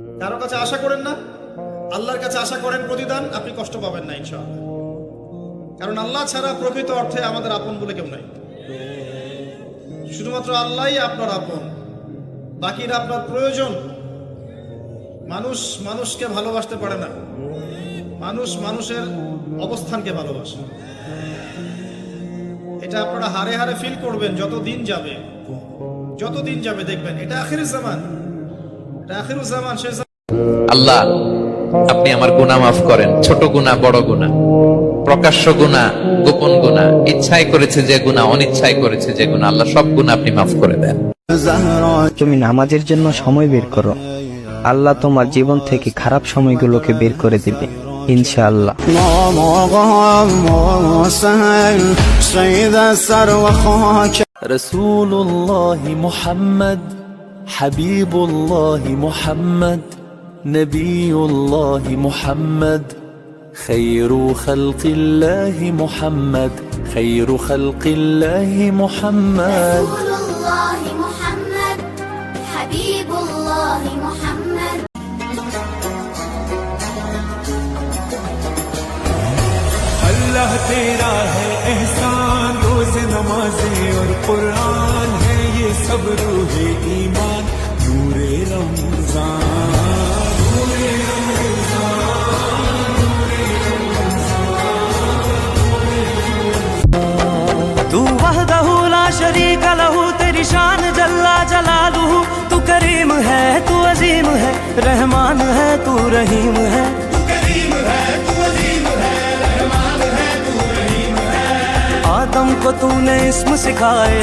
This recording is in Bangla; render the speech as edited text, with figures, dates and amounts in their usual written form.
কারো কাছে আশা করেন না, আল্লাহর কাছে আশা করেন প্রতিদান, আপনি কষ্ট পাবেন না ইনশাআল্লাহ। কারণ আল্লাহ ছাড়া প্রকৃত অর্থে আমাদের আপন বলে কেউ নাই। শুধুমাত্র আল্লাহই আপনার আপন, বাকিরা আপনার প্রয়োজন। মানুষ মানুষকে ভালোবাসতে পারে না, মানুষ মানুষের অবস্থানকে ভালোবাসে। এটা আপনারা হারে হারে ফিল করবেন যত দিন যাবে দেখবেন এটা আখিরুজ জামান, এটা আখিরুজ জামান, শেষ। আল্লাহ আপনি আমার গুনাহ মাফ করেন, ছোট গুনাহ বড় গুনাহ, প্রকাশ্য গুনাহ গোপন গুনাহ, ইচ্ছাই করেছে যে গুনাহ, অনিচ্ছাই করেছে যে গুনাহ, আল্লাহ সব গুনাহ আপনি মাফ করে দেন। তুমি নামাজের জন্য সময় বের করো, আল্লাহ তোমার জীবন থেকে খারাপ সময়গুলোকে বের করে দিবে ইনশাআল্লাহ। রসুল্লাহ মুহাম্মদ, হাবিবুল্লাহ মুহাম্মদ, নবিউল্লাহ মুহাম্মদ, খায়রু খালকিল্লাহ মুহাম্মদ, খায়রু খালকিল্লাহ মুহাম্মদ। রসুল্লাহ মুহাম্মদ, হাবিবুল্লাহ মুহাম্মদ। अल्लाह तेरा है एहसान, रोज़ नमाज़ें और कुरान है ये सब रूहे ईमान, नूरे रमज़ान, नूरे रमज़ान, नूरे रमज़ान। तू वहदहू ला शरीक लहू, तेरी शान जल्ला जलालुहू। तू करीम है, तू अजीम है, रहमान है, तू रहीम है। आदम को तूने इस्म सिखाए।